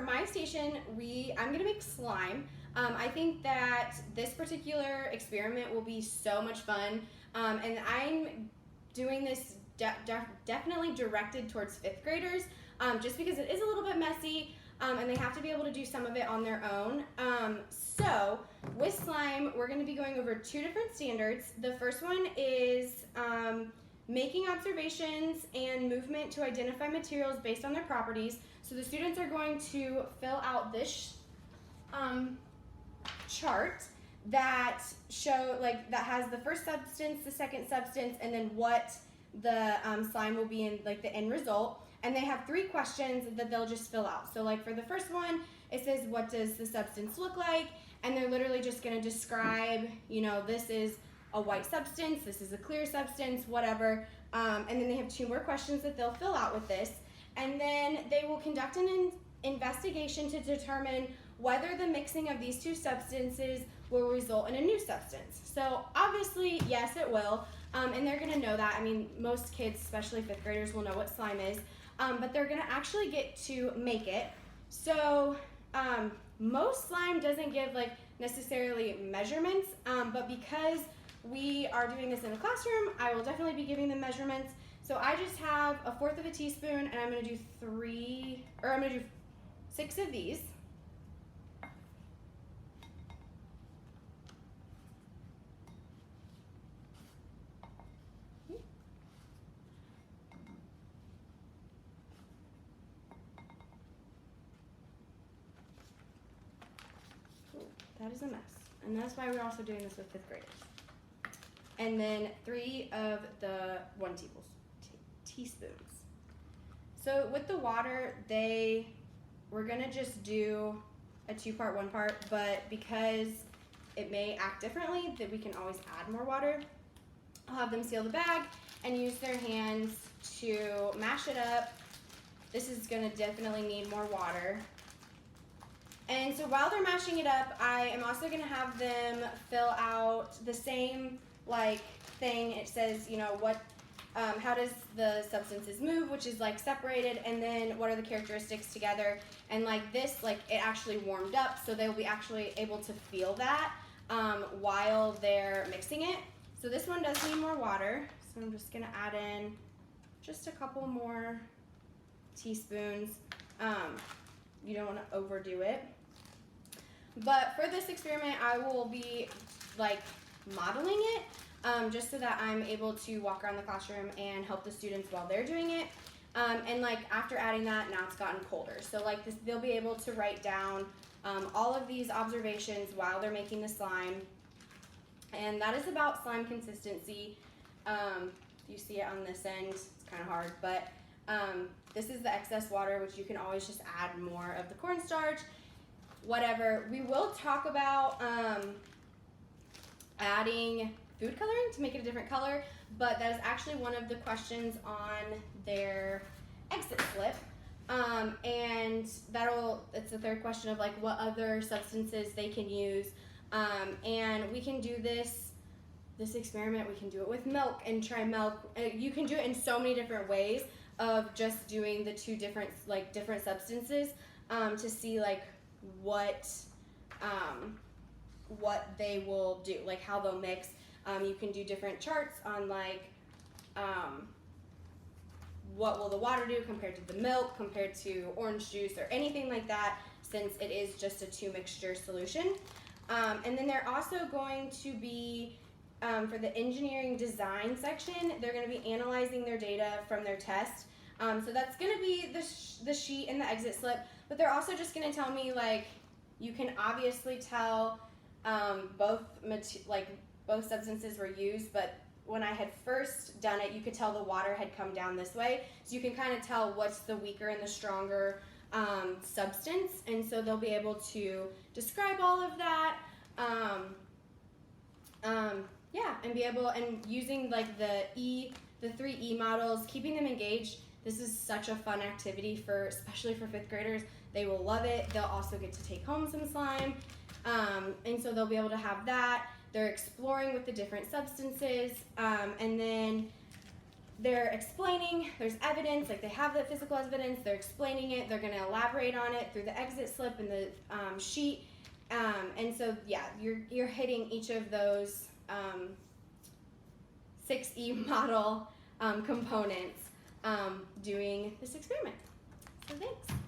my station, I'm gonna make slime. I think that this particular experiment will be so much fun, and I'm doing this definitely directed towards 5th graders, just because it is a little bit messy, and they have to be able to do some of it on their own. So with slime, we're going to be going over 2 different standards. The first one is making observations and movement to identify materials based on their properties. So the students are going to fill out this chart that that has the first substance, the second substance, and then what the slime will be in, like the end result. And they have 3 questions that they'll just fill out. So like for the first one, it says, what does the substance look like? And they're literally just gonna describe, you know, this is a white substance, this is a clear substance, whatever. And then they have 2 more questions that they'll fill out with this. And then they will conduct an investigation to determine whether the mixing of these 2 substances will result in a new substance. So obviously, yes, it will. And they're gonna know that. I mean, most kids, especially 5th graders, will know what slime is. But they're gonna actually get to make it. So most slime doesn't give like necessarily measurements, but because we are doing this in a classroom, I will definitely be giving them measurements. So I just have 1/4 of a teaspoon, and I'm gonna do 6 of these. That is a mess. And that's why we're also doing this with 5th graders. And then 3 of the 1 teaspoons. So with the water, we're gonna just do a 2-part, 1 part, but because it may act differently, that we can always add more water. I'll have them seal the bag and use their hands to mash it up. This is gonna definitely need more water. And so while they're mashing it up, I am also gonna have them fill out the same like thing. It says, you know, how does the substances move, which is like separated, and then what are the characteristics together. And like this, like it actually warmed up, so they'll be actually able to feel that while they're mixing it. So this one does need more water, so I'm just gonna add in just a couple more teaspoons. You don't want to overdo it. But for this experiment, I will be like modeling it just so that I'm able to walk around the classroom and help the students while they're doing it. And like after adding that, now it's gotten colder. So like this, they'll be able to write down all of these observations while they're making the slime. And that is about slime consistency. You see it on this end, it's kind of hard, but this is the excess water, which you can always just add more of the cornstarch, whatever. We will talk about adding food coloring to make it a different color, but that is actually one of the questions on their exit slip. And it's the 3rd question of like what other substances they can use. And we can do this experiment, we can do it with milk and try milk. You can do it in so many different ways of just doing the 2 different substances to see like what they will do, like how they'll mix. You can do different charts on like what will the water do compared to the milk, compared to orange juice or anything like that, since it is just a 2 mixture solution. And then they're also going to be for the engineering design section, they're going to be analyzing their data from their test. So that's going to be the sheet and the exit slip, but they're also just going to tell me like, you can obviously tell both substances were used, but when I had first done it, you could tell the water had come down this way. So you can kind of tell what's the weaker and the stronger substance. And so they'll be able to describe all of that. Yeah, and be able, and using like the 3 E models, keeping them engaged. This is such a fun activity especially for 5th graders. They will love it. They'll also get to take home some slime. And so they'll be able to have that. They're exploring with the different substances. And then they're explaining, there's evidence, like they have the physical evidence, they're explaining it, they're going to elaborate on it through the exit slip and the sheet. And so, yeah, you're hitting each of those 6E model components doing this experiment. So thanks.